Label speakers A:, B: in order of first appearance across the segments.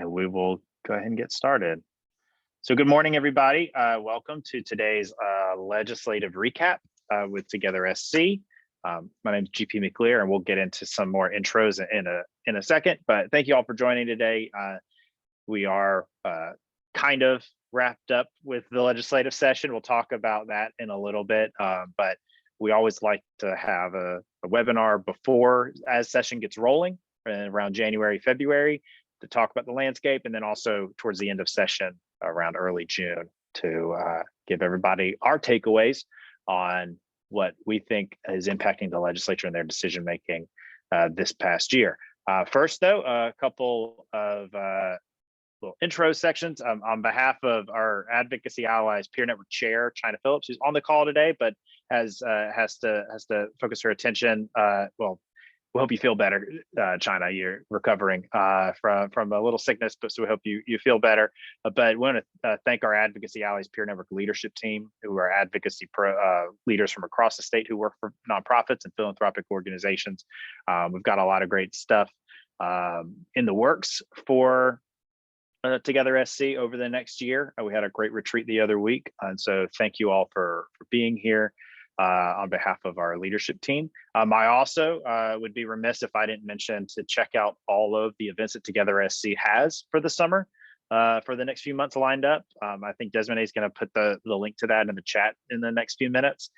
A: and we will go ahead and get started. So good morning, everybody. Welcome to today's legislative recap with Together SC. My name is GP McLeer, and we'll get into some more intros in a second, but thank you all for joining today. We are kind of wrapped up with the legislative session. We'll talk about that in a little bit, but we always like to have a webinar before as session gets rolling around January, February to talk about the landscape, and then also towards the end of session around early June to give everybody our takeaways on what we think is impacting the legislature and their decision making this past year. First, though, a couple of little intro sections on behalf of our Advocacy Allies Peer Network Chair, China Phillips, who's on the call today, but has to focus her attention. Well, we hope you feel better, China. You're recovering from a little sickness, but so we hope you feel better. But we want to thank our Advocacy Allies Peer Network leadership team, who are advocacy leaders from across the state who work for nonprofits and philanthropic organizations. We've got a lot of great stuff in the works for Together SC over the next year. We had a great retreat the other week, and so thank you all for being here. On behalf of our leadership team. I also would be remiss if I didn't mention to check out all of the events that Together SC has for the summer for the next few months lined up. I think Desmond is going to put the link to that in the chat in the next few minutes.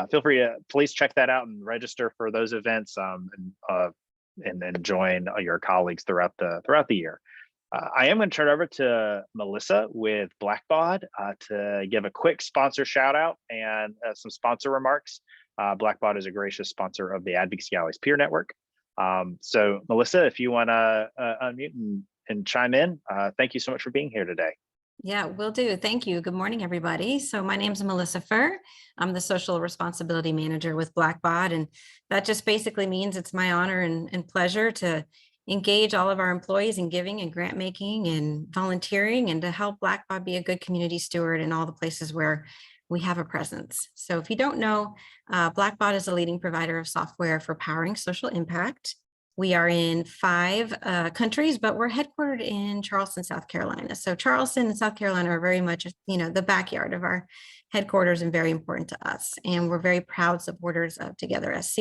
A: Feel free to please check that out and register for those events and then join your colleagues throughout the year. I am going to turn over to Melissa with Blackbaud to give a quick sponsor shout out and some sponsor remarks. Blackbaud is a gracious sponsor of the Advocacy Allies Peer Network. So Melissa, if you want to unmute and chime in, thank you so much for being here today.
B: Yeah, will do. Thank you. Good morning, everybody. So my name is Melissa Furr. I'm the Social Responsibility Manager with Blackbaud, and that just basically means it's my honor and pleasure to engage all of our employees in giving and grant making and volunteering, and to help Blackbaud be a good community steward in all the places where we have a presence. So if you don't know, Blackbaud is a leading provider of software for powering social impact. We are in 5 countries, but we're headquartered in Charleston, South Carolina. So Charleston and South Carolina are very much, the backyard of our headquarters and very important to us. And we're very proud supporters of Together SC.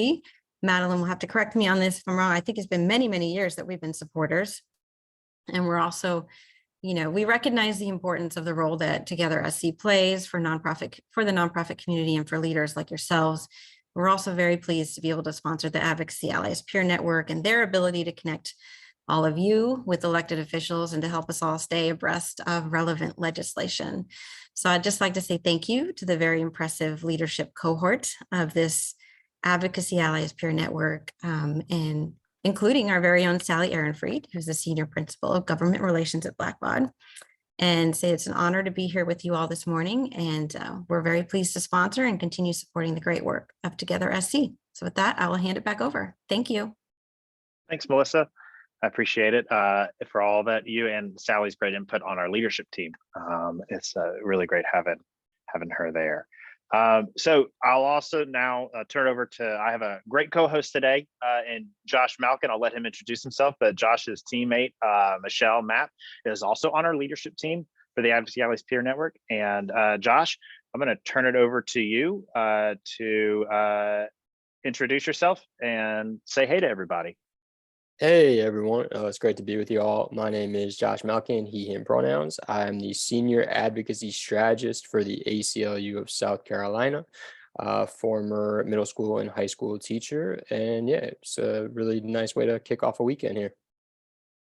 B: Madeline will have to correct me on this if I'm wrong. I think it's been many, many years that we've been supporters. And we're also, we recognize the importance of the role that Together SC plays for the nonprofit community and for leaders like yourselves. We're also very pleased to be able to sponsor the Advocacy Allies Peer Network and their ability to connect all of you with elected officials and to help us all stay abreast of relevant legislation. So I'd just like to say thank you to the very impressive leadership cohort of this Advocacy Allies Peer Network, and including our very own Sally Ehrenfried, who's the Senior Principal of Government Relations at Blackbaud, and say it's an honor to be here with you all this morning. And we're very pleased to sponsor and continue supporting the great work of Together SC. So with that, I will hand it back over. Thank you.
A: Thanks, Melissa. I appreciate it for all that you and Sally's great input on our leadership team. It's really great having her there. So I'll also now turn over to, I have a great co-host today and Josh Malkin. I'll let him introduce himself, but Josh's teammate, Michelle Mapp, is also on our leadership team for the Advocacy Allies Peer Network. And Josh, I'm going to turn it over to you to introduce yourself and say hey to everybody.
C: Hey everyone, it's great to be with you all. My name is Josh Malkin, he, him pronouns. I'm the Senior Advocacy Strategist for the ACLU of South Carolina, former middle school and high school teacher. And yeah, it's a really nice way to kick off a weekend here.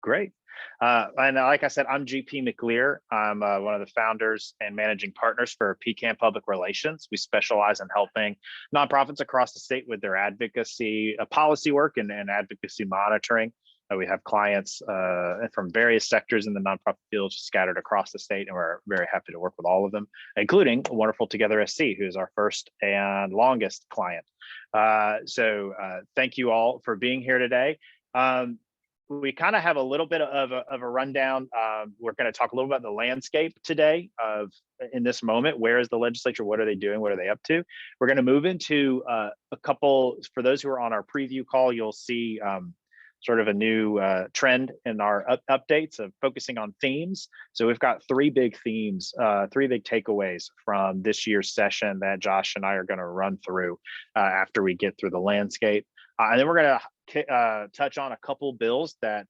A: Great. And like I said, I'm GP McLeer. I'm one of the founders and managing partners for Pecan Public Relations. We specialize in helping nonprofits across the state with their advocacy policy work and advocacy monitoring. We have clients from various sectors in the nonprofit field scattered across the state, and we're very happy to work with all of them, including wonderful Together SC, who is our first and longest client. So thank you all for being here today. We kind of have a little bit of a rundown. We're going to talk a little about the landscape today in this moment. Where is the legislature? What are they doing? What are they up to? We're going to move into a couple, for those who are on our preview call, you'll see sort of a new trend in our updates of focusing on themes. So we've got three big themes, three big takeaways from this year's session that Josh and I are going to run through after we get through the landscape. And then we're going to touch on a couple bills that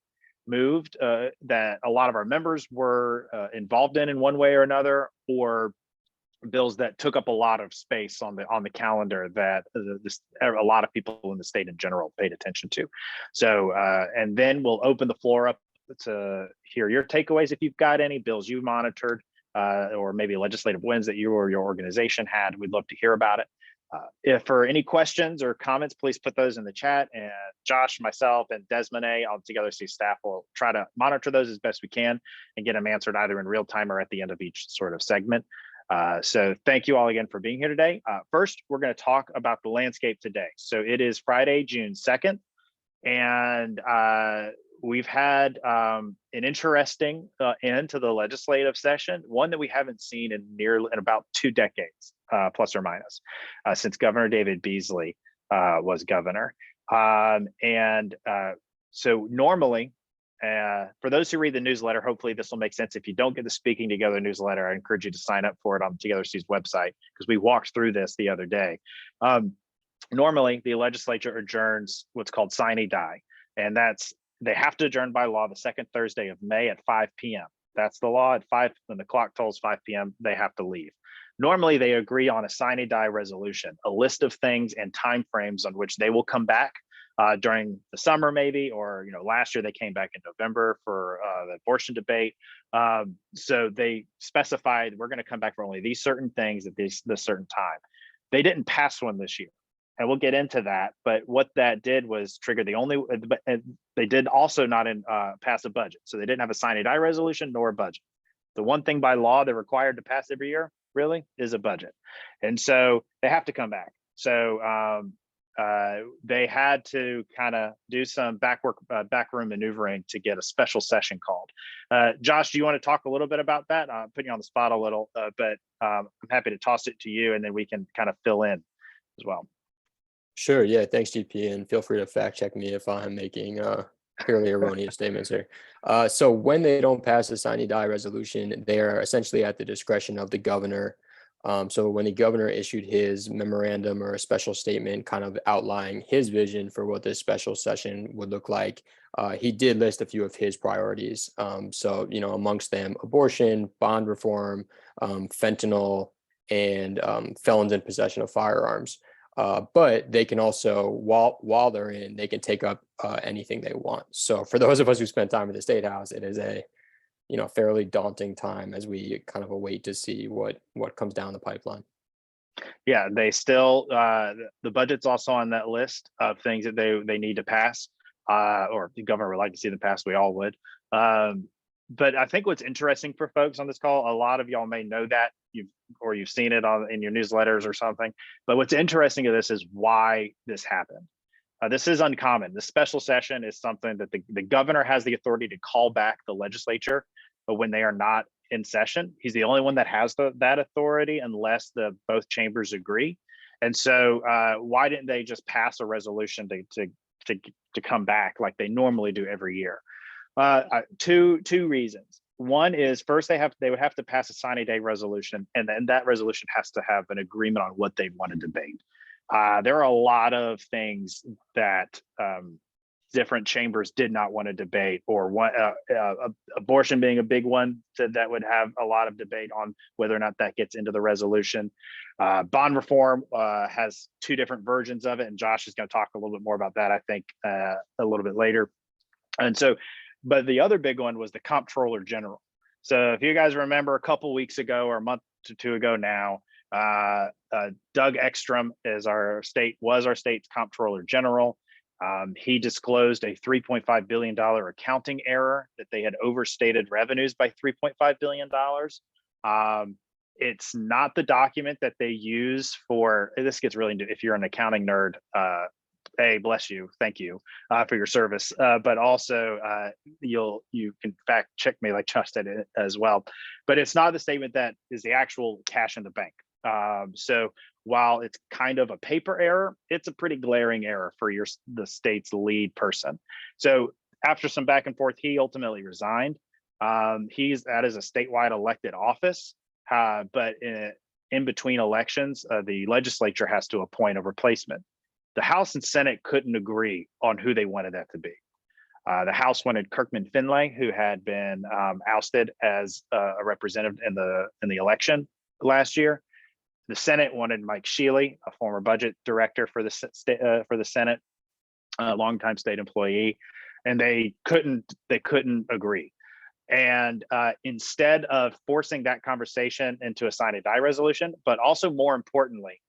A: moved that a lot of our members were involved in one way or another, or bills that took up a lot of space on the calendar that a lot of people in the state in general paid attention to. So and then we'll open the floor up to hear your takeaways if you've got any bills you monitored or maybe legislative wins that you or your organization had. We'd love to hear about it. If for any questions or comments, please put those in the chat, and Josh, myself, and Desmond all together see staff will try to monitor those as best we can and get them answered either in real time or at the end of each sort of segment. So thank you all again for being here today. First, we're going to talk about the landscape today. So it is Friday, June 2nd, and we've had an interesting end to the legislative session, one that we haven't seen in about 2 decades, plus or minus, since Governor David Beasley was governor. So normally, for those who read the newsletter, hopefully this will make sense. If you don't get the Speaking Together newsletter, I encourage you to sign up for it on Together C's website, because we walked through this the other day. Normally, the legislature adjourns what's called sine die, and they have to adjourn by law the second Thursday of May at 5 p.m. That's the law. At 5, when the clock tolls 5 p.m., they have to leave. Normally, they agree on a sine die resolution, a list of things and timeframes on which they will come back during the summer, maybe, or last year they came back in November for the abortion debate. So they specified we're going to come back for only these certain things at this certain time. They didn't pass one this year, and we'll get into that. But what that did was trigger they did also not pass a budget. So they didn't have a sine die resolution nor a budget. The one thing by law they're required to pass every year really is a budget, and so they have to come back. So they had to kind of do some backroom maneuvering to get a special session called. Josh, do you want to talk a little bit about that? I'm putting you on the spot a little, but I'm happy to toss it to you, and then we can kind of fill in as well.
C: Sure. Yeah. Thanks, GP. And feel free to fact check me if I'm making clearly erroneous statements here. So when they don't pass the sine die resolution, they are essentially at the discretion of the governor. So when the governor issued his memorandum or a special statement kind of outlining his vision for what this special session would look like, he did list a few of his priorities. So, amongst them, abortion, bond reform, fentanyl, and felons in possession of firearms. But they can also, while they're in, they can take up anything they want. So for those of us who spent time at the State House, it is a fairly daunting time as we kind of await to see what comes down the pipeline.
A: Yeah, they still the budget's also on that list of things that they need to pass, or the governor would like to see them pass. We all would. But I think what's interesting for folks on this call, a lot of y'all may know that you've seen it in your newsletters or something. But what's interesting to this is why this happened. This is uncommon. The special session is something that the governor has the authority to call back the legislature, but when they are not in session, he's the only one that has that authority unless both chambers agree. And so why didn't they just pass a resolution to come back like they normally do every year? Two reasons. One is, first, they would have to pass a sine die resolution, and then that resolution has to have an agreement on what they want to debate. There are a lot of things that different chambers did not want to debate, or abortion being a big one that would have a lot of debate on whether or not that gets into the resolution. Bond reform has 2 different versions of it, and Josh is going to talk a little bit more about that, I think, a little bit later. And so, but the other big one was the Comptroller General. So if you guys remember, a couple weeks ago or a month or 2 ago now, Doug Ekstrom was our state's Comptroller General. He disclosed a $3.5 billion accounting error, that they had overstated revenues by $3.5 billion. It's not the document that they use for, this gets really into, if you're an accounting nerd, hey, bless you, thank you for your service. But also you can fact check me like Josh did it as well. But it's not the statement that is the actual cash in the bank. So while it's kind of a paper error, it's a pretty glaring error for the state's lead person. So after some back and forth, he ultimately resigned. That is a statewide elected office, but in between elections, the legislature has to appoint a replacement. The House and Senate couldn't agree on who they wanted that to be. The House wanted Kirkman Finlay, who had been ousted as a representative in the election last year. The Senate wanted Mike Shealy, a former budget director for the Senate, a longtime state employee, and they couldn't agree. And instead of forcing that conversation into a sign and die resolution, but also more importantly,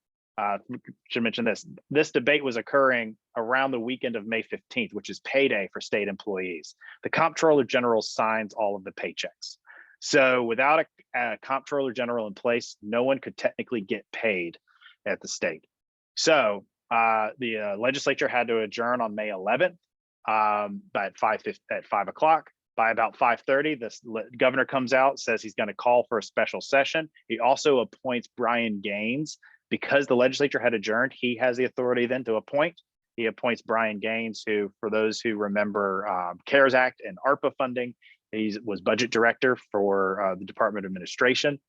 A: should mention this debate was occurring around the weekend of May 15th, which is payday for state employees. The Comptroller General signs all of the paychecks. So without a Comptroller General in place, no one could technically get paid at the state. So the legislature had to adjourn on May 11th at 5 o'clock. By about 5:30, the governor comes out, says he's going to call for a special session. He also appoints Brian Gaines. Because the legislature had adjourned, he has the authority then to appoint. He appoints Brian Gaines, who, for those who remember CARES Act and ARPA funding, he was budget director for the Department of Administration,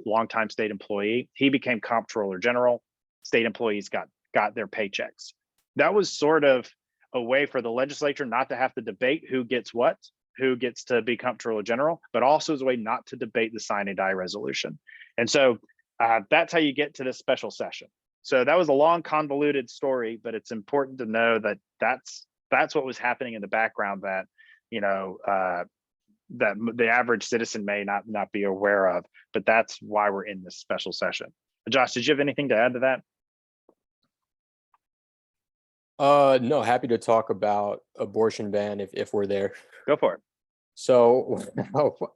A: longtime state employee. He became Comptroller General. State employees got their paychecks. That was sort of a way for the legislature not to have to debate who gets what, who gets to be Comptroller General, but also as a way not to debate the sign and die resolution. And so that's how you get to this special session. So that was a long, convoluted story, but it's important to know that that's what was happening in the background that, that the average citizen may not be aware of, but that's why we're in this special session. Josh, did you have anything to add to that?
C: No, happy to talk about abortion ban if we're there.
A: Go for it.
C: So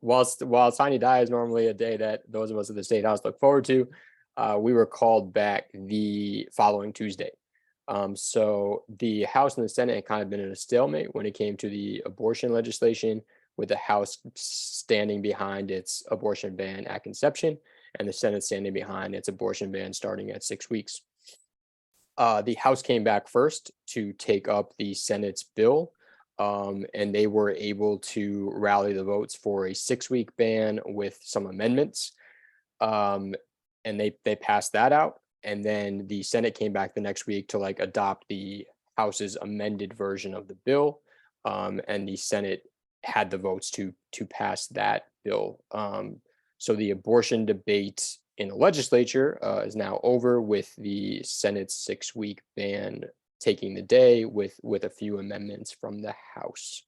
C: while Sign and Die is normally a day that those of us at the State House look forward to, we were called back the following Tuesday. So the House and the Senate had kind of been in a stalemate when it came to the abortion legislation, with the House standing behind its abortion ban at conception and the Senate standing behind its abortion ban starting at 6 weeks. The House came back first to take up the Senate's bill, and they were able to rally the votes for a 6-week ban with some amendments, and they passed that out. And then the Senate came back the next week to adopt the House's amended version of the bill, and the Senate had the votes to pass that bill. So the abortion debate in the legislature is now over, with the Senate's 6-week ban taking the day with a few amendments from the House.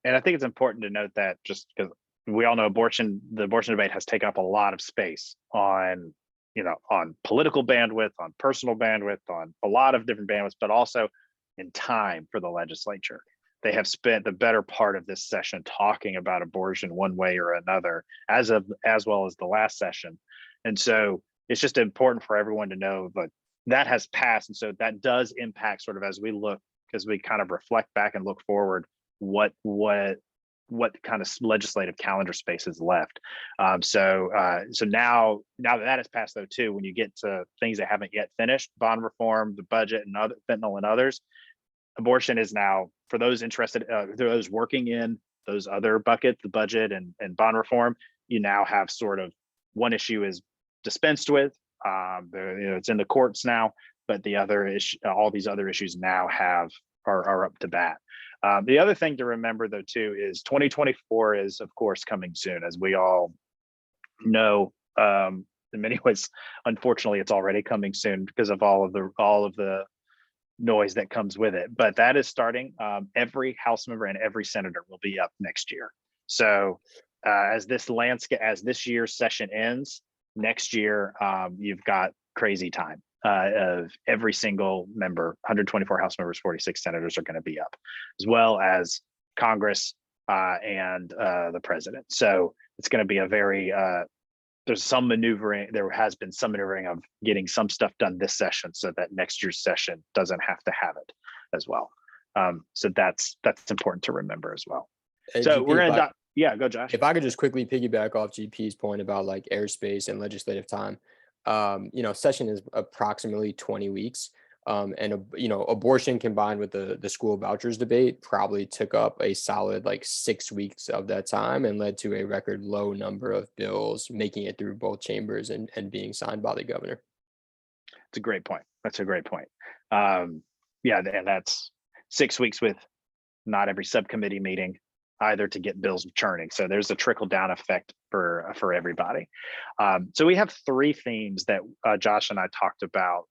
A: And I think it's important to note that, just because we all know the abortion debate has taken up a lot of space on political bandwidth, on personal bandwidth, on a lot of different bandwidths, but also in time for the legislature. They have spent the better part of this session talking about abortion one way or another, as well as the last session. And so it's just important for everyone to know that has passed. And so that does impact, sort of, as we kind of reflect back and look forward, what kind of legislative calendar space is left. So now that has passed, though, too, when you get to things that haven't yet finished, bond reform, the budget, and other fentanyl and others, abortion is now, for those interested, those working in those other buckets, the budget and bond reform, you now have sort of one issue is dispensed with. It's in the courts now, but the other issue, all these other issues now are up to bat. The other thing to remember, though, too, is 2024 is, of course, coming soon, as we all know. In many ways, unfortunately, it's already coming soon because of all of the noise that comes with it. But that is starting. Every House member and every senator will be up next year. So as this year's session ends, next year you've got crazy time of every single member. 124 House members, 46 senators are going to be up, as well as Congress and the president. So it's going to be a very there's some maneuvering. There has been some maneuvering of getting some stuff done this session so that next year's session doesn't have to have it as well. So that's important to remember as well. So GP, we're going to go, Josh.
C: If I could just quickly piggyback off GP's point about airspace and legislative time. session is approximately 20 weeks. Abortion combined with the school vouchers debate probably took up a solid like 6 weeks of that time and led to a record low number of bills making it through both chambers and being signed by the governor.
A: It's a great point. That's a great point. Yeah, and that's 6 weeks with not every subcommittee meeting either to get bills churning. So there's a trickle down effect for everybody. So we have three themes that Josh and I talked about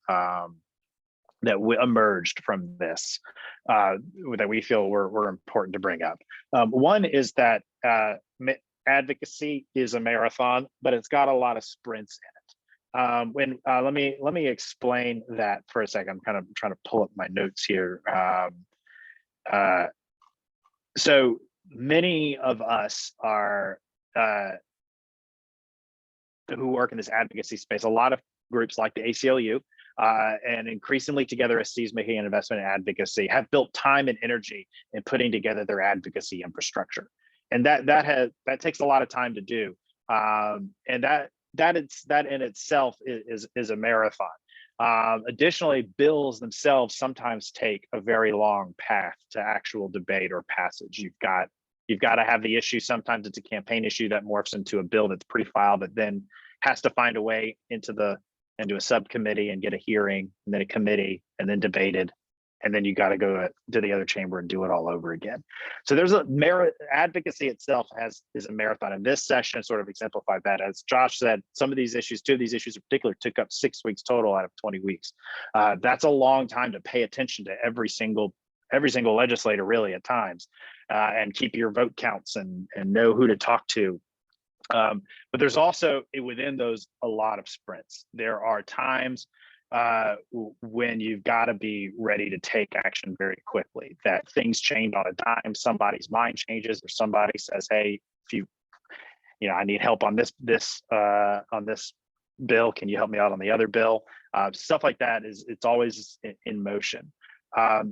A: that emerged from this that we feel were important to bring up. One is that advocacy is a marathon, but it's got a lot of sprints in it. Let me explain that for a second. I'm kind of trying to pull up my notes here. So many of us are who work in this advocacy space. A lot of groups like the ACLU and increasingly Together SC's making an investment in advocacy have built time and energy in putting together their advocacy infrastructure, and that takes a lot of time to do, and that in itself is a marathon. Additionally, bills themselves sometimes take a very long path to actual debate or passage. You've got to have the issue. Sometimes it's a campaign issue that morphs into a bill that's pre-filed, but then has to find a way into a subcommittee and get a hearing, and then a committee, and then debated, and then you got to go to the other chamber and do it all over again. So there's advocacy itself is a marathon, and this session sort of exemplified that. As Josh said, two of these issues in particular took up 6 weeks total out of 20 weeks. That's a long time to pay attention to every single legislator really at times, and keep your vote counts and know who to talk to. But there's also within those a lot of sprints. There are times when you've got to be ready to take action very quickly, that things change on a dime, somebody's mind changes, or somebody says, hey, if I need help on this bill, can you help me out on the other bill? Stuff like that it's always in motion.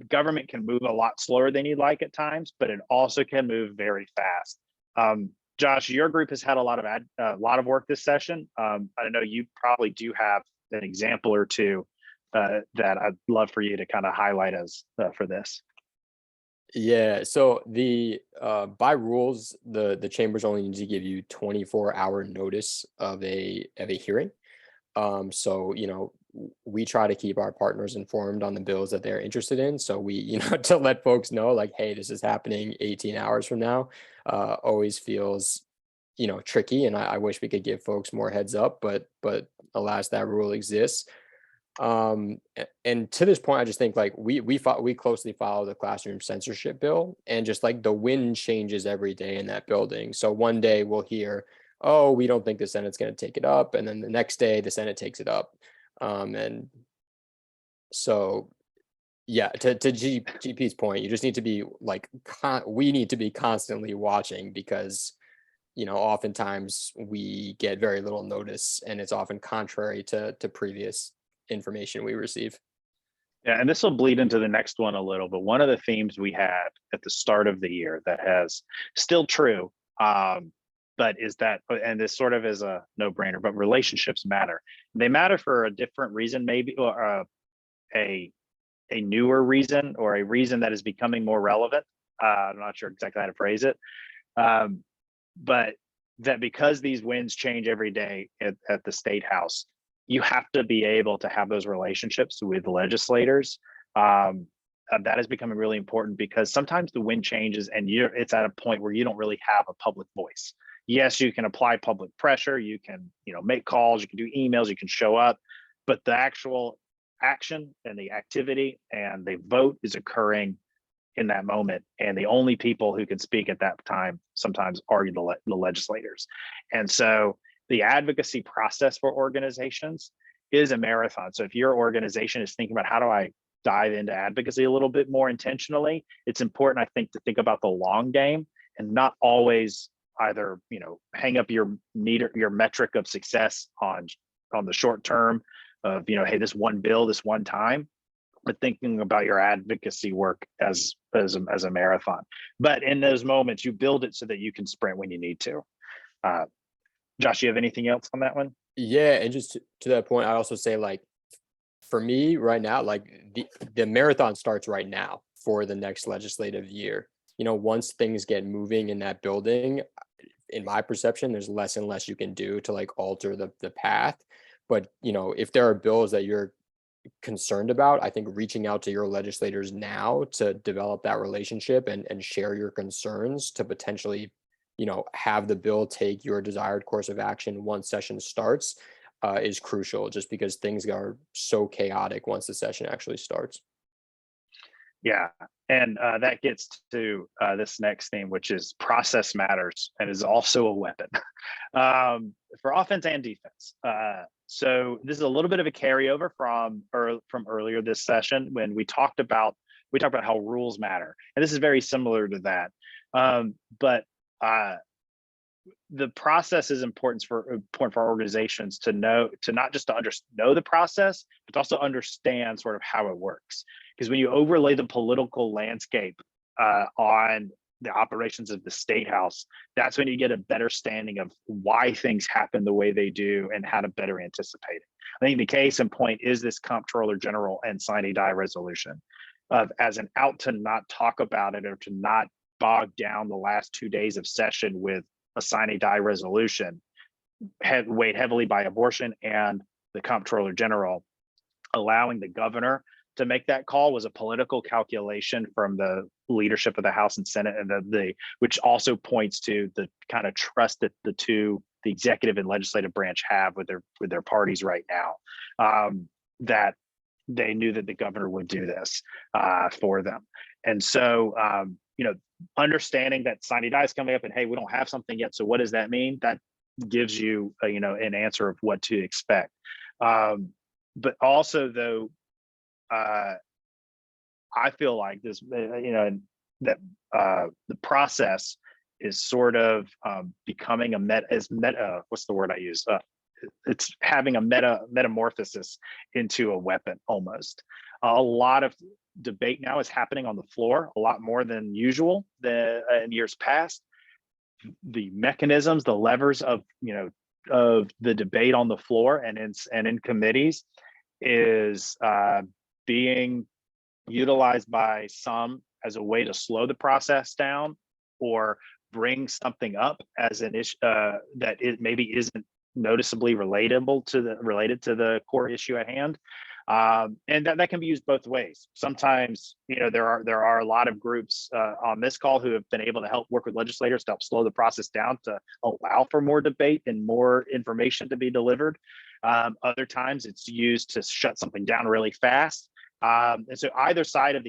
A: Government can move a lot slower than you'd like at times, but it also can move very fast. Josh, your group has had a lot of work this session. I know you probably do have an example or two that I'd love for you to kind of highlight as for this.
C: Yeah, so the by rules, the chambers only need to give you 24-hour notice of a hearing. So we try to keep our partners informed on the bills that they're interested in. So we, to let folks know, like, hey, this is happening 18 hours from now, always feels, tricky. And I wish we could give folks more heads up, but alas, that rule exists. And to this point, I just think like we closely follow the classroom censorship bill, and just like the wind changes every day in that building. So one day we'll hear, oh, we don't think the Senate's going to take it up, and then the next day the Senate takes it up. And so, yeah, to GP's point, you just need to be like, we need to be constantly watching, because, oftentimes we get very little notice, and it's often contrary to previous information we receive.
A: Yeah, and this will bleed into the next one a little, but one of the themes we had at the start of the year that has still true, but is that, and this sort of is a no-brainer, but relationships matter. They matter for a different reason, maybe, or a newer reason, or a reason that is becoming more relevant. I'm not sure exactly how to phrase it, but that because these winds change every day at the State House, you have to be able to have those relationships with legislators. That is becoming really important, because sometimes the wind changes and it's at a point where you don't really have a public voice. Yes, you can apply public pressure, you can make calls, you can do emails, you can show up, but the actual action and the activity and the vote is occurring in that moment, and the only people who can speak at that time sometimes are the legislators. And so the advocacy process for organizations is a marathon. So if your organization is thinking about, how do I dive into advocacy a little bit more intentionally, it's important, I think, to think about the long game and not always either hang up your metric of success on the short term of hey, this one bill, this one time, but thinking about your advocacy work as a marathon. But in those moments, you build it so that you can sprint when you need to. Josh, you have anything else on that one?
C: Yeah, and just to that point, I also say, like, for me right now, like the marathon starts right now for the next legislative year. Once things get moving in that building, in my perception, there's less and less you can do to like alter the path. But if there are bills that you're concerned about, I think reaching out to your legislators now to develop that relationship and share your concerns to potentially, have the bill take your desired course of action once session starts is crucial, just because things are so chaotic once the session actually starts.
A: Yeah, and that gets to this next theme, which is process matters and is also a weapon for offense and defense. So this is a little bit of a carryover from earlier this session when we talked about how rules matter, and this is very similar to that. But the process is important for our organizations to not just to know the process, but to also understand sort of how it works. Because when you overlay the political landscape on the operations of the state house, that's when you get a better standing of why things happen the way they do and how to better anticipate it. I think the case in point is this Comptroller General and sine die resolution as an out to not talk about it or to not bog down the last 2 days of session with a sine die resolution, weighed heavily by abortion and the Comptroller General. Allowing the governor to make that call was a political calculation from the leadership of the House and Senate, and which also points to the kind of trust that the executive and legislative branch have with their parties right now, that they knew that the governor would do this for them. And so, understanding that sine die is coming up and, hey, we don't have something yet, so what does that mean? That gives you, an answer of what to expect. But also, though, I feel like this, that the process is sort of becoming what's the word I use? It's having a metamorphosis into a weapon almost. A lot of debate now is happening on the floor, a lot more than usual in years past. The mechanisms, the levers of the debate on the floor and in committees is being utilized by some as a way to slow the process down or bring something up as an issue that it maybe isn't noticeably related to the core issue at hand. And that can be used both ways. Sometimes, there are a lot of groups on this call who have been able to help work with legislators to help slow the process down to allow for more debate and more information to be delivered. Other times it's used to shut something down really fast. And so either side of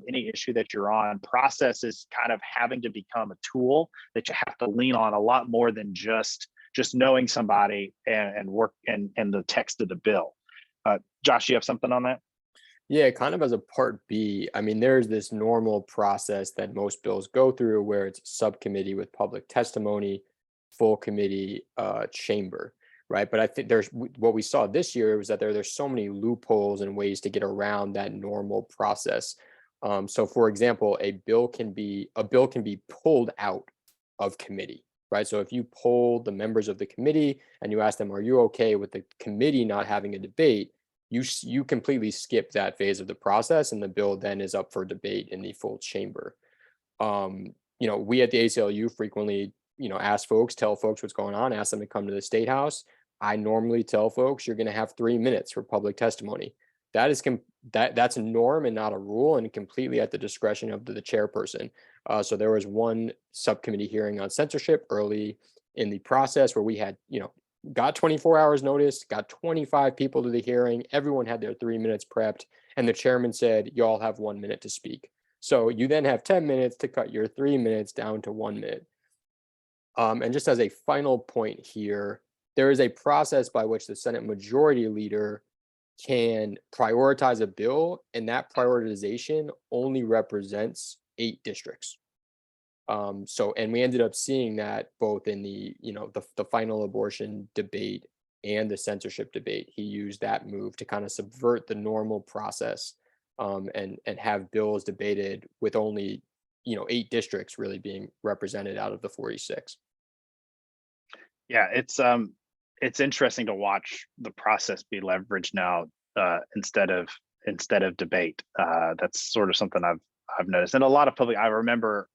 A: any issue that you're on, process is kind of having to become a tool that you have to lean on a lot more than just knowing somebody and work and the text of the bill. Josh, you have something on that?
C: Yeah, kind of as a part B, I mean, there's this normal process that most bills go through where it's subcommittee with public testimony, full committee, chamber, right? But I think what we saw this year was that there's so many loopholes and ways to get around that normal process. So for example, a bill can be pulled out of committee, right? So if you poll the members of the committee and you ask them, are you okay with the committee not having a debate? You completely skip that phase of the process, and the bill then is up for debate in the full chamber. We at the ACLU frequently, tell folks what's going on, ask them to come to the State House. I normally tell folks you're going to have 3 minutes for public testimony. That's a norm and not a rule, and completely at the discretion of the chairperson. So there was one subcommittee hearing on censorship early in the process where we had, got 24 hours notice, got 25 people to the hearing. Everyone had their 3 minutes prepped, and the chairman said, you all have 1 minute to speak. So you then have 10 minutes to cut your 3 minutes down to 1 minute. And just as a final point here, there is a process by which the Senate Majority Leader can prioritize a bill, and that prioritization only represents 8 districts. And we ended up seeing that both in the final abortion debate and the censorship debate. He used that move to kind of subvert the normal process, and have bills debated with only 8 districts really being represented out of the 46.
A: Yeah, it's it's interesting to watch the process be leveraged now instead of debate. That's sort of something I've noticed, and a lot of public. I remember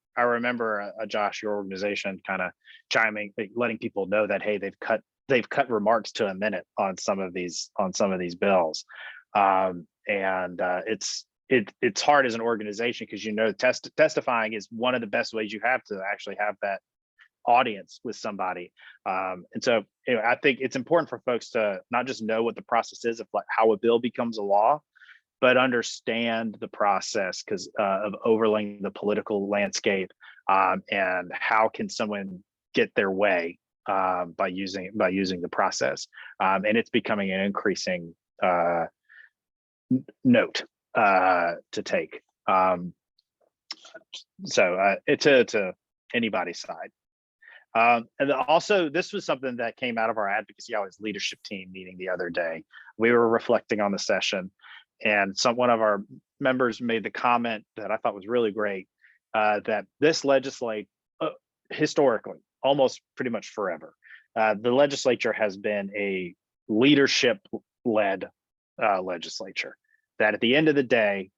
A: Josh, your organization kind of chiming, letting people know that, hey, they've cut remarks to a minute on some of these bills, and it's hard as an organization because testifying is one of the best ways you have to actually have that audience with somebody, and so I think it's important for folks to not just know what the process is of like how a bill becomes a law, but understand the process because of overlaying the political landscape, and how can someone get their way by using the process, and it's becoming an increasing note to take. So to anybody's side. And also, this was something that came out of our Advocacy Allies leadership team meeting the other day. We were reflecting on the session, and one of our members made the comment that I thought was really great, that this legislate historically, almost pretty much forever, the legislature has been a leadership-led legislature. That at the end of the day,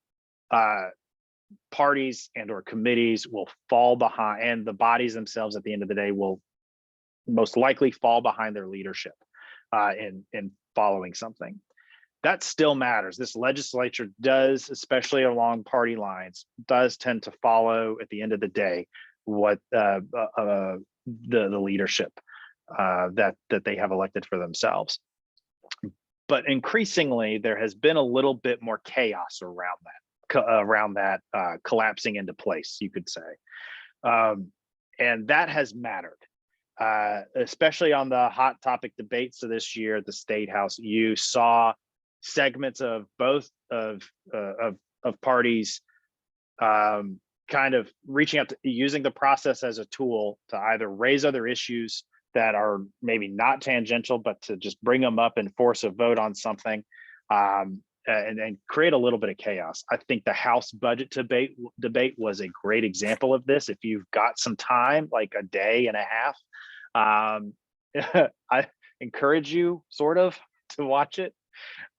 A: parties and or committees will fall behind, and the bodies themselves at the end of the day will most likely fall behind their leadership in following something. That still matters. This legislature does, especially along party lines, does tend to follow at the end of the day what the leadership that they have elected for themselves. But increasingly, there has been a little bit more chaos around that collapsing into place, you could say, and that has mattered, especially on the hot topic debates of this year at the State House. You saw segments of both of parties kind of reaching out to using the process as a tool to either raise other issues that are maybe not tangential, but to just bring them up and force a vote on something, and create a little bit of chaos. I think the House budget debate was a great example of this. If you've got some time, like a day and a half, I encourage you sort of to watch it.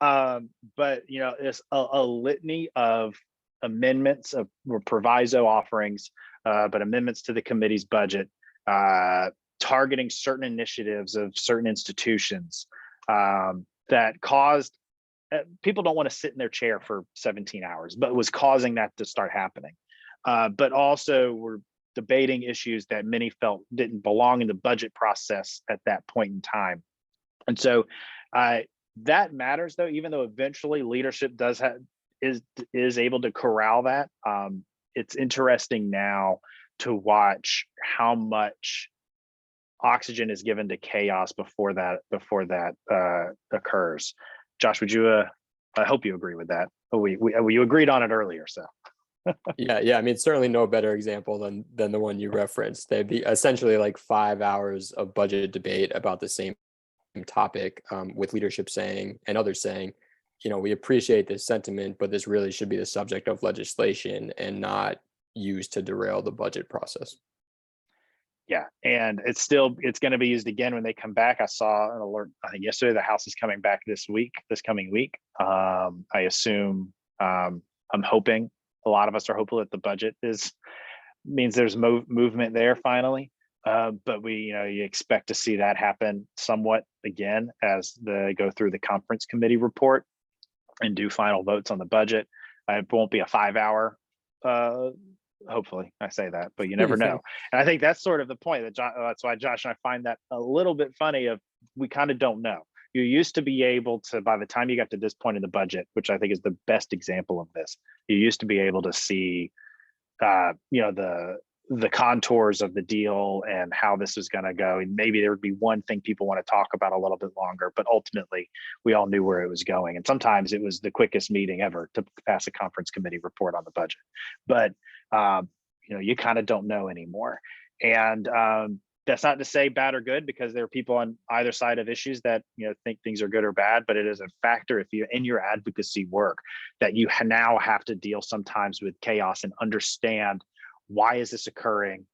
A: But it's a litany of amendments of proviso offerings, but amendments to the committee's budget, targeting certain initiatives of certain institutions, that caused people don't want to sit in their chair for 17 hours, but was causing that to start happening. But also we're debating issues that many felt didn't belong in the budget process at that point in time. And so that matters, though, even though eventually leadership is able to corral that. It's interesting now to watch how much oxygen is given to chaos before that occurs. Josh, would you? I hope you agree with that. You agreed on it earlier, so.
C: Yeah. I mean, certainly no better example than the one you referenced. They'd be essentially like 5 hours of budget debate about the same topic, with leadership saying and others saying, we appreciate this sentiment, but this really should be the subject of legislation and not used to derail the budget process.
A: Yeah, and it's going to be used again when they come back. I saw an alert, I think yesterday, the House is coming back this coming week. I assume, I'm hoping, a lot of us are hopeful that the budget means there's movement there finally. But you expect to see that happen somewhat again as they go through the conference committee report and do final votes on the budget. It won't be a 5-hour, hopefully. I say that, but you never know. And I think that's sort of the point. That's why Josh and I find that a little bit funny. We kind of don't know. You used to be able to, by the time you got to this point in the budget, which I think is the best example of this, you used to be able to see, the contours of the deal and how this is going to go. And maybe there would be one thing people want to talk about a little bit longer, but ultimately we all knew where it was going. And sometimes it was the quickest meeting ever to pass a conference committee report on the budget. But, you kind of don't know anymore. And that's not to say bad or good, because there are people on either side of issues that, think things are good or bad, but it is a factor if you're in your advocacy work that you now have to deal sometimes with chaos and understand, why is this occurring?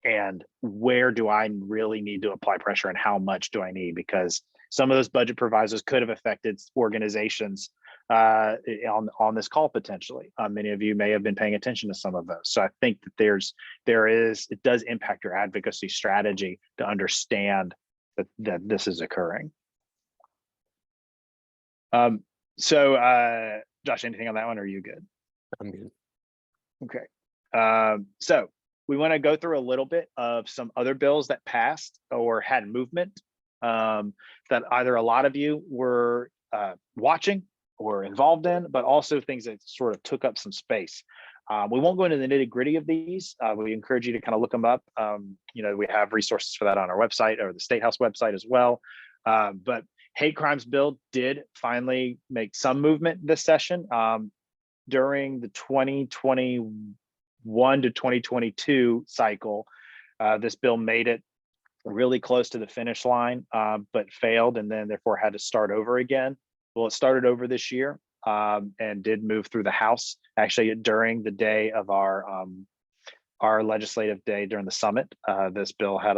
A: and where do I really need to apply pressure and how much do I need? Because some of those budget provisos could have affected organizations on this call potentially. Many of you may have been paying attention to some of those. So I think that it does impact your advocacy strategy to understand that this is occurring. So Josh, anything on that one, or are you good?
C: I'm good.
A: Okay. So we want to go through a little bit of some other bills that passed or had movement that either a lot of you were watching or involved in, but also things that sort of took up some space. We won't go into the nitty gritty of these. We encourage you to kind of look them up. We have resources for that on our website or the State House website as well. But hate crimes bill did finally make some movement this session. During the 2021 to 2022 cycle, this bill made it really close to the finish line, but failed, and then therefore had to start over again. Well, it started over this year and did move through the House. Actually, during the day of our legislative day during the summit, this bill had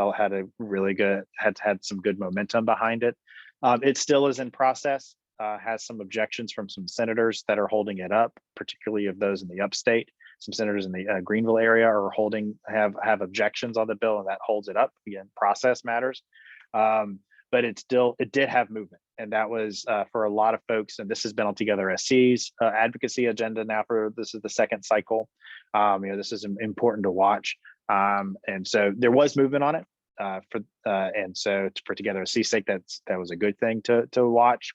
A: some good momentum behind it. It still is in process. Has some objections from some senators that are holding it up, particularly of those in the upstate. Some senators in the Greenville area are have objections on the bill, and that holds it up. Again, process matters. But it did have movement, and that was for a lot of folks. And this has been on Together SC's advocacy agenda now for this is the second cycle. This is important to watch, and so there was movement on it. And so for Together SC's sake, that was a good thing to watch.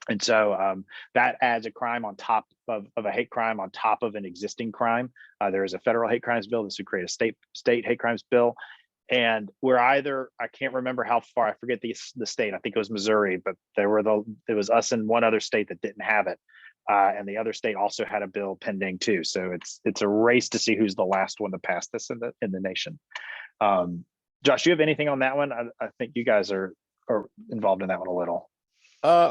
A: And so that adds a crime on top of a hate crime on top of an existing crime. There is a federal hate crimes bill. This would create a state hate crimes bill. And we're either, I can't remember how far, I forget the state, I think it was Missouri, but it was us and one other state that didn't have it. And the other state also had a bill pending too. So it's a race to see who's the last one to pass this in the nation. Josh, do you have anything on that one? I think you guys are involved in that one a little.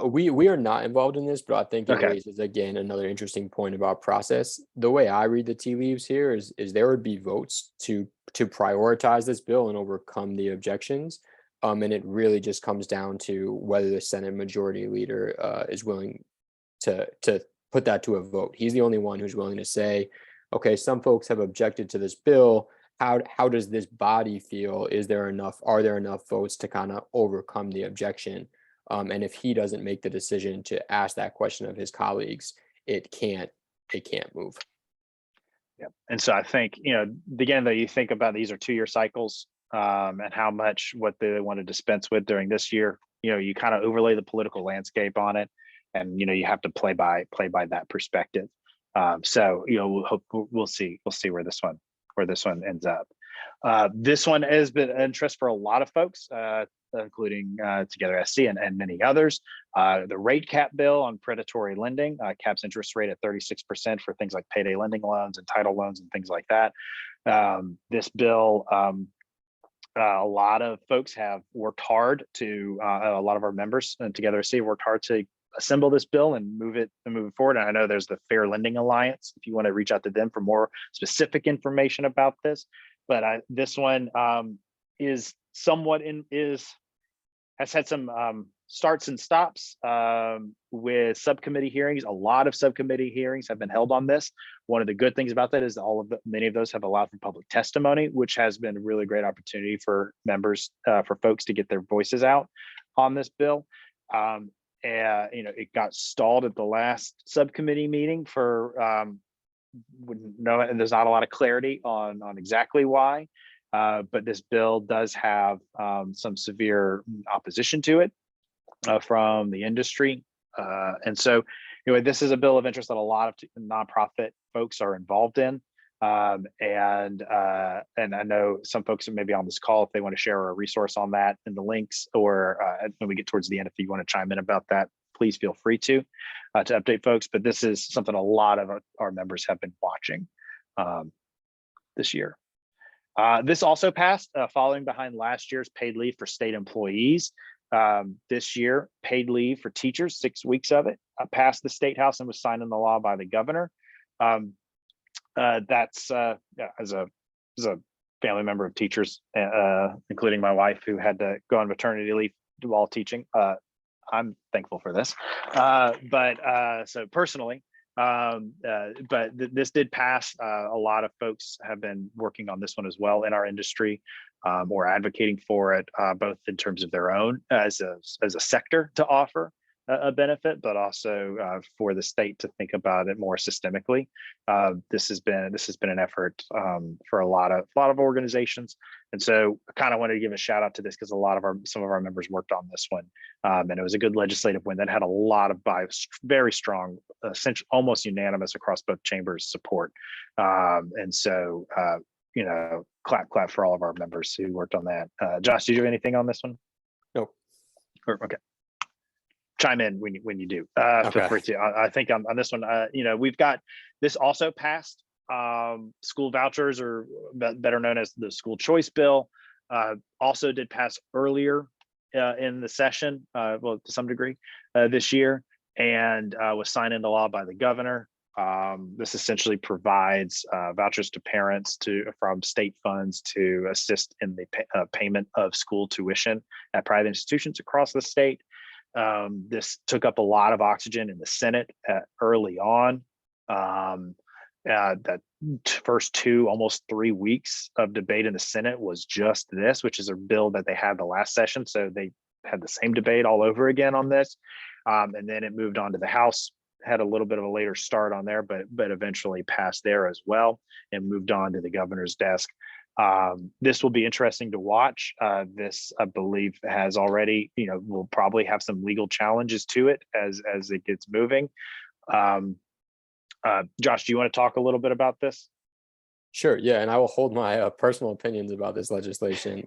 C: We are not involved in this, but I think it
A: Okay.
C: raises again another interesting point about process. The way I read the tea leaves here is there would be votes to prioritize this bill and overcome the objections. And it really just comes down to whether the Senate Majority Leader is willing to put that to a vote. He's the only one who's willing to say, okay, some folks have objected to this bill. How does this body feel? Are there enough votes to kind of overcome the objection? And if he doesn't make the decision to ask that question of his colleagues, it can't move.
A: Yeah. And so I think, again, though, you think about these are 2-year cycles and how much what they want to dispense with during this year, you kind of overlay the political landscape on it. And, you have to play by that perspective. So, we'll see where this one ends up. This one has been an interest for a lot of folks, including Together SC and many others. The rate cap bill on predatory lending caps interest rate at 36% for things like payday lending loans and title loans and things like that. This bill, a lot of folks have worked hard to, a lot of our members and Together SC worked hard to assemble this bill and move it forward. And I know there's the Fair Lending Alliance, if you want to reach out to them for more specific information about this. But this one is somewhat has had some starts and stops with subcommittee hearings. A lot of subcommittee hearings have been held on this. One of the good things about that is many of those have allowed for public testimony, which has been a really great opportunity for members, for folks to get their voices out on this bill. It got stalled at the last subcommittee meeting and there's not a lot of clarity on exactly why. But this bill does have some severe opposition to it from the industry. And so this is a bill of interest that a lot of nonprofit folks are involved in. And I know some folks are maybe on this call, if they want to share a resource on that in the links, or when we get towards the end, if you want to chime in about that, please feel free to update folks. But this is something a lot of our members have been watching this year. This also passed following behind last year's paid leave for state employees. This year, paid leave for teachers, 6 weeks of it, passed the State House and was signed into law by the governor. That's as a family member of teachers, including my wife, who had to go on maternity leave while teaching. I'm thankful for this. So personally, this did pass. A lot of folks have been working on this one as well in our industry, or advocating for it, both in terms of their own as a sector to offer a benefit, but also for the state to think about it more systemically. This has been an effort for a lot of organizations, and so I kind of wanted to give a shout out to this because some of our members worked on this one, and it was a good legislative win that had a lot of very strong, essentially almost unanimous across both chambers support, and so clap for all of our members who worked on that. Josh, did you have anything on this one?
C: No.
A: Okay. Chime in when you do.
C: Okay.
A: Feel free to. I think on this one, we've got this also passed. School vouchers, or better known as the school choice bill, also did pass earlier in the session, well, to some degree, this year, and was signed into law by the governor. This essentially provides vouchers to parents from state funds to assist in the payment of school tuition at private institutions across the state. This took up a lot of oxygen in the Senate early on. That first almost 3 weeks of debate in the Senate was just this, which is a bill that they had the last session. So they had the same debate all over again on this. And then it moved on to the House, had a little bit of a later start on there, but eventually passed there as well and moved on to the governor's desk. This will be interesting to watch. This, I believe, has already, will probably have some legal challenges to it as it gets moving. Josh, do you want to talk a little bit about this?
C: Sure. Yeah. And I will hold my personal opinions about this legislation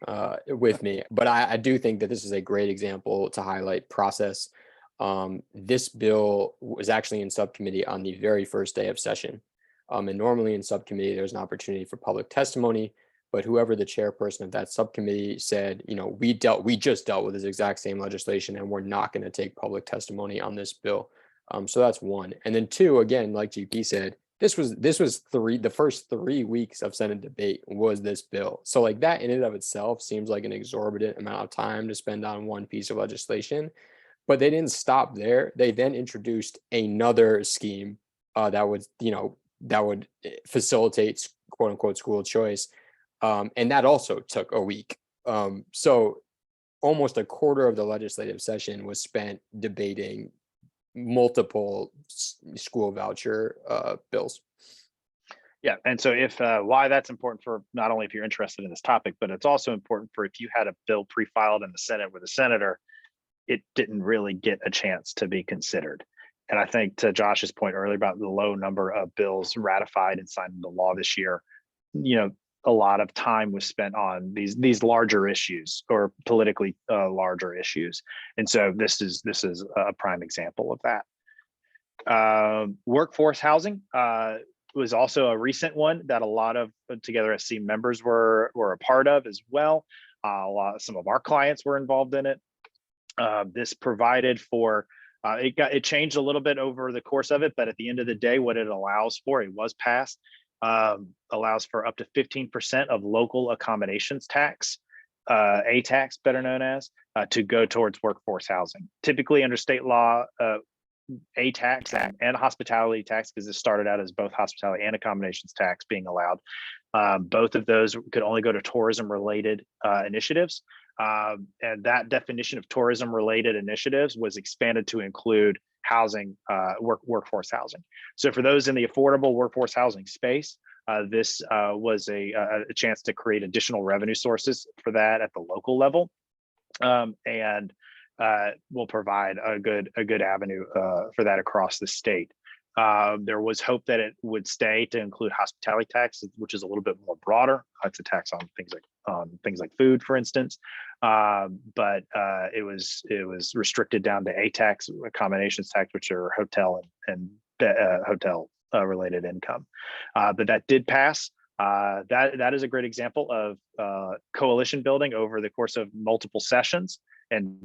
C: with me. But I do think that this is a great example to highlight process. This bill was actually in subcommittee on the very first day of session. And normally in subcommittee, there's an opportunity for public testimony. But whoever the chairperson of that subcommittee said, we just dealt with this exact same legislation and we're not going to take public testimony on this bill. So that's one. And then two, again, like GP said, this was the first 3 weeks of Senate debate was this bill. So like that in and of itself seems like an exorbitant amount of time to spend on one piece of legislation. But they didn't stop there. They then introduced another scheme that would facilitate quote unquote school choice. And that also took a week. So almost a quarter of the legislative session was spent debating multiple school voucher bills.
A: Yeah, and so why that's important for not only if you're interested in this topic, but it's also important for if you had a bill pre-filed in the Senate with a senator, it didn't really get a chance to be considered. And I think to Josh's point earlier about the low number of bills ratified and signed into law this year, a lot of time was spent on these larger issues or politically larger issues. And so this is a prime example of that. Workforce housing was also a recent one that a lot of Together SC members were a part of as well. Some of our clients were involved in it. This provided for it changed a little bit over the course of it, but at the end of the day, what it allows for, it was passed, allows for up to 15% of local accommodations tax, a tax better known as, to go towards workforce housing. Typically under state law, a tax and hospitality tax, because this started out as both hospitality and accommodations tax being allowed. Both of those could only go to tourism related initiatives. And that definition of tourism related initiatives was expanded to include housing, workforce housing. So for those in the affordable workforce housing space, this was a chance to create additional revenue sources for that at the local level, and will provide a good avenue for that across the state. There was hope that it would stay to include hospitality tax, which is a little bit more broader. It's a tax on things like food, for instance, but it was restricted down to a tax, accommodations tax, which are hotel and hotel related income. But that did pass. That is a great example of coalition building over the course of multiple sessions, and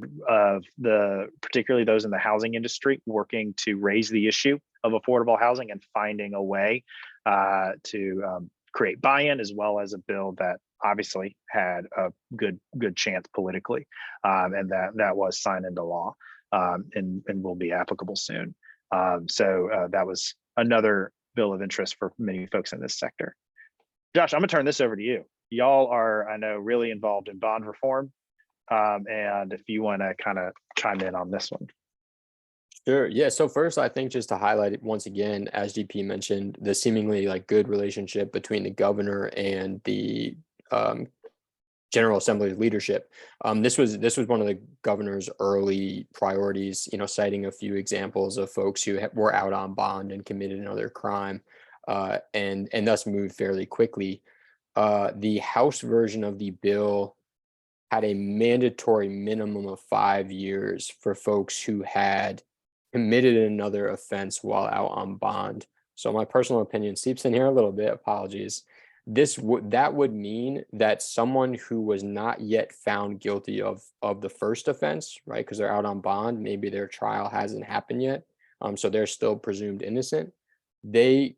A: particularly those in the housing industry working to raise the issue of affordable housing and finding a way to create buy-in, as well as a bill that obviously had a good chance politically, and that was signed into law, and will be applicable soon. So that was another bill of interest for many folks in this sector. Josh, I'm gonna turn this over to you. Y'all are, I know, really involved in bond reform, and if you want to kind of chime in on this one.
C: Sure. Yeah. So first, I think just to highlight it once again, as GP mentioned, the seemingly like good relationship between the governor and the General Assembly's leadership. This was one of the governor's early priorities. Citing a few examples of folks who were out on bond and committed another crime, and thus moved fairly quickly. The House version of the bill had a mandatory minimum of 5 years for folks who had committed another offense while out on bond. So my personal opinion seeps in here a little bit. Apologies. That would mean that someone who was not yet found guilty of the first offense, right? Because they're out on bond, maybe their trial hasn't happened yet, so they're still presumed innocent. They,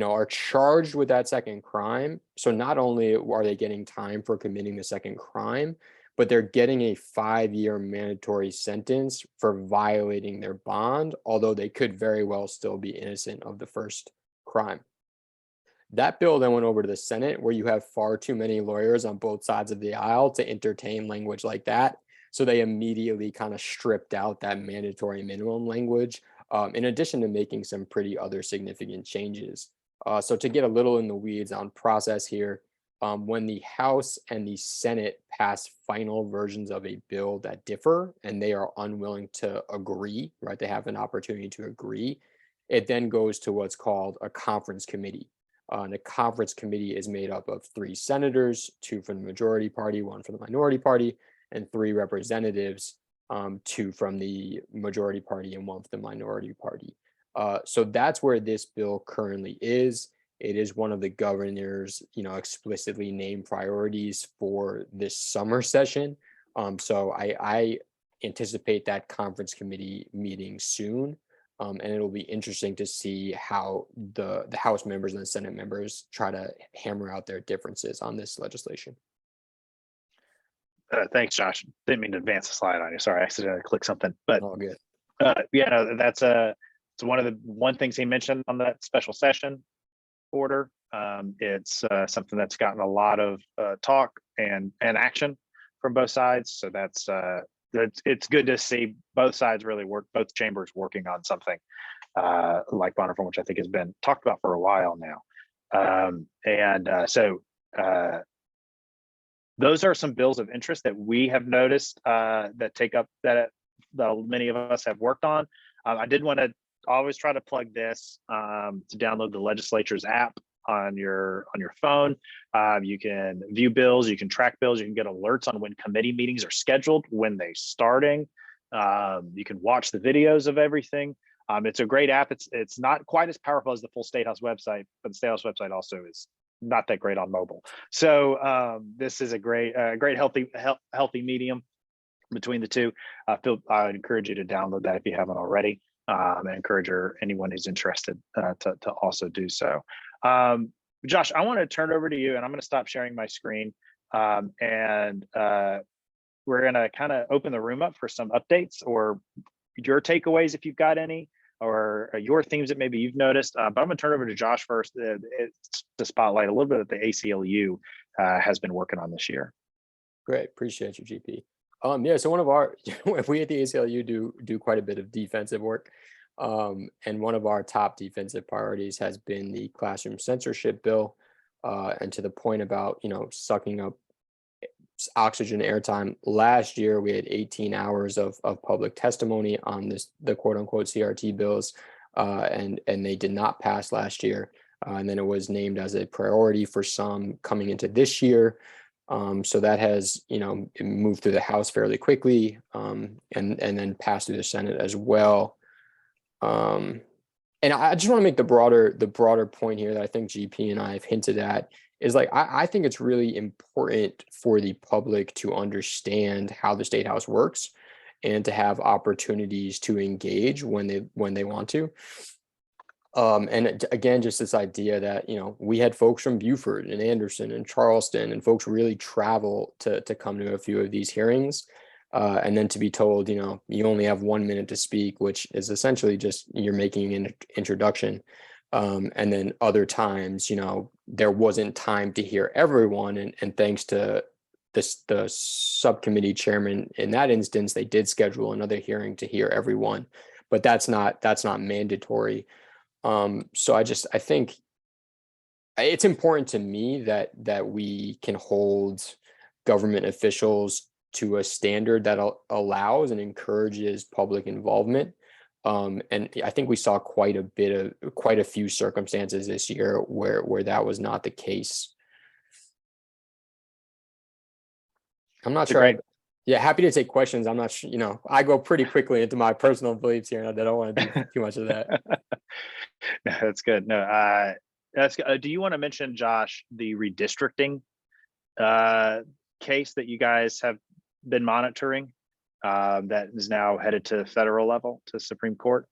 C: are charged with that second crime. So not only are they getting time for committing the second crime, but they're getting a 5-year mandatory sentence for violating their bond, although they could very well still be innocent of the first crime. That bill then went over to the Senate, where you have far too many lawyers on both sides of the aisle to entertain language like that. So they immediately kind of stripped out that mandatory minimum language, in addition to making some pretty other significant changes. So to get a little in the weeds on process here, when the House and the Senate pass final versions of a bill that differ and they are unwilling to agree, right? They have an opportunity to agree. It then goes to what's called a conference committee. And the conference committee is made up of 3 senators, 2 from the majority party, 1 from the minority party, and 3 representatives, 2 from the majority party and 1 from the minority party. So that's where this bill currently is. It is one of the governor's, explicitly named priorities for this summer session. So I anticipate that conference committee meeting soon. And it'll be interesting to see how the House members and the Senate members try to hammer out their differences on this legislation.
A: Thanks, Josh. Didn't mean to advance the slide on you. Sorry, I accidentally clicked something. But
C: all good.
A: Yeah, no, that's it's one things he mentioned on that special session order. It's something that's gotten a lot of talk and action from both sides. So that's it's good to see both sides really work, both chambers working on something like bond reform, which I think has been talked about for a while now. So those are some bills of interest that we have noticed that take up that many of us have worked on. I did want to always try to plug this to download the legislature's app on your phone. You can view bills, you can track bills, you can get alerts on when committee meetings are scheduled, when they're starting. You can watch the videos of everything. It's a great app. It's not quite as powerful as the full State House website, but the State House website also is not that great on mobile. So this is a great healthy medium between the two. I would encourage you to download that if you haven't already. And encourage anyone who's interested to also do so. Josh, I want to turn over to you, and I'm going to stop sharing my screen, and we're going to kind of open the room up for some updates or your takeaways if you've got any, or your themes that maybe you've noticed. But I'm going to turn over to Josh first to spotlight a little bit that the ACLU has been working on this year.
C: Great, appreciate you, GP. Yeah, so one of our, we at the ACLU do quite a bit of defensive work. And one of our top defensive priorities has been the classroom censorship bill. And to the point about, sucking up oxygen airtime, last year we had 18 hours of public testimony on the quote unquote CRT bills, and they did not pass last year. And then it was named as a priority for some coming into this year. So that has, moved through the House fairly quickly, and then passed through the Senate as well. And I just want to make the broader point here that I think GP and I have hinted at is like, I think it's really important for the public to understand how the State House works and to have opportunities to engage when they want to. Again, just this idea that, we had folks from Beaufort and Anderson and Charleston and folks really travel to come to a few of these hearings. And then to be told, you only have 1 minute to speak, which is essentially just you're making an introduction. And then other times, there wasn't time to hear everyone. And thanks to the subcommittee chairman in that instance, they did schedule another hearing to hear everyone, but that's not mandatory. So I think it's important to me that we can hold government officials to a standard that allows and encourages public involvement. And I think we saw quite a few circumstances this year where that was not the case. I'm not sure. Yeah, happy to take questions. I'm not sure, I go pretty quickly into my personal beliefs here, and I don't want to do too much of that.
A: No, that's good. No, that's good. Do you want to mention, Josh, the redistricting case that you guys have been monitoring that is now headed to federal level, to Supreme Court?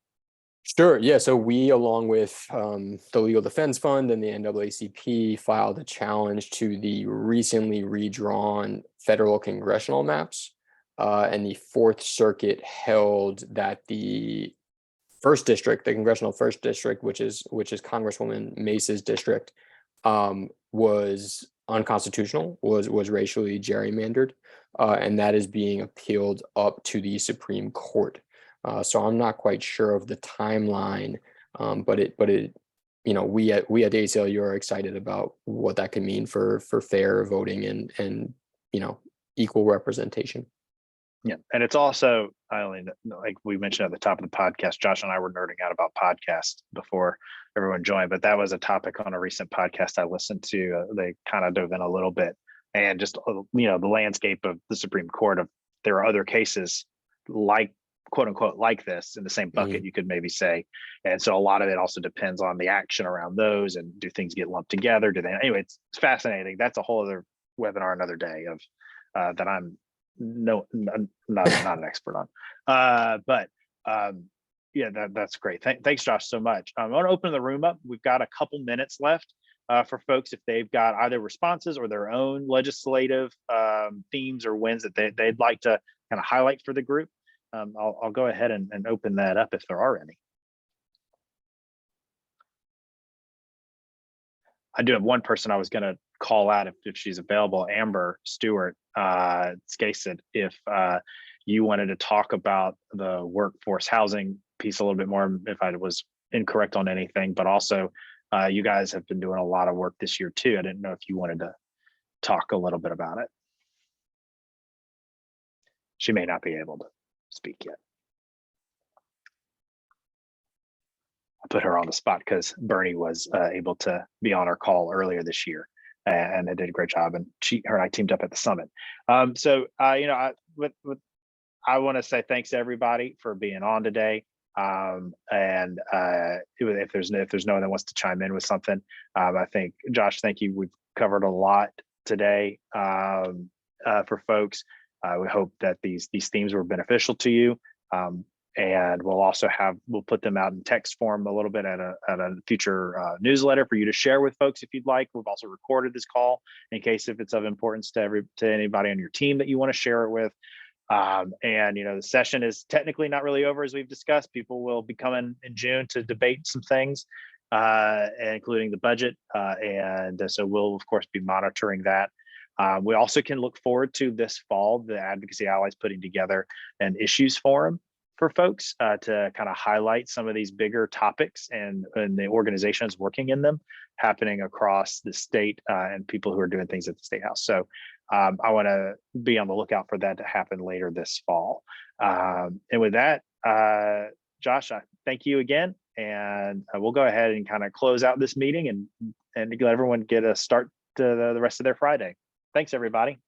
C: Sure. Yeah. So we, along with the Legal Defense Fund and the NAACP, filed a challenge to the recently redrawn federal congressional maps. And the Fourth Circuit held that the first district, the congressional first district, which is Congresswoman Mace's district, was unconstitutional, was racially gerrymandered, and that is being appealed up to the Supreme Court. So I'm not quite sure of the timeline, but we at the ACLU are excited about what that could mean for fair voting and equal representation.
A: Yeah, and it's also, I only, like we mentioned at the top of the podcast, Josh and I were nerding out about podcasts before everyone joined, but that was a topic on a recent podcast I listened to. They kind of dove in a little bit, and just the landscape of the Supreme Court. Of there are other cases like, quote unquote, like this in the same bucket, you could maybe say, and so a lot of it also depends on the action around those, and do things get lumped together? Do they? Anyway, it's fascinating. That's a whole other webinar another day of that I'm not an expert on, but yeah, that's great. Thanks, Josh, so much. I want to open the room up. We've got a couple minutes left for folks if they've got either responses or their own legislative themes or wins that they'd like to kind of highlight for the group. I'll go ahead and open that up if there are any. I do have one person I was going to call out if she's available, Amber Stewart Skased, if you wanted to talk about the workforce housing piece a little bit more, if I was incorrect on anything, but also you guys have been doing a lot of work this year too. I didn't know if you wanted to talk a little bit about it. She may not be able to speak yet. I put her on the spot because Bernie was able to be on our call earlier this year, and they did a great job. And her and I teamed up at the summit. I want to say thanks to everybody for being on today. If there's no one that wants to chime in with something, I think, Josh, thank you. We've covered a lot today for folks. We hope that these themes were beneficial to you. And we'll put them out in text form a little bit at a future newsletter for you to share with folks if you'd like. We've also recorded this call in case if it's of importance to anybody on your team that you want to share it with. The session is technically not really over, as we've discussed. People will be coming in June to debate some things, including the budget. So we'll of course be monitoring that. We also can look forward to this fall, the Advocacy Allies putting together an issues forum for folks to kind of highlight some of these bigger topics and the organizations working in them happening across the state and people who are doing things at the State House. So I want to be on the lookout for that to happen later this fall. And with that, Josh, I thank you again, and we'll go ahead and kind of close out this meeting and let everyone get a start to the rest of their Friday. Thanks, everybody.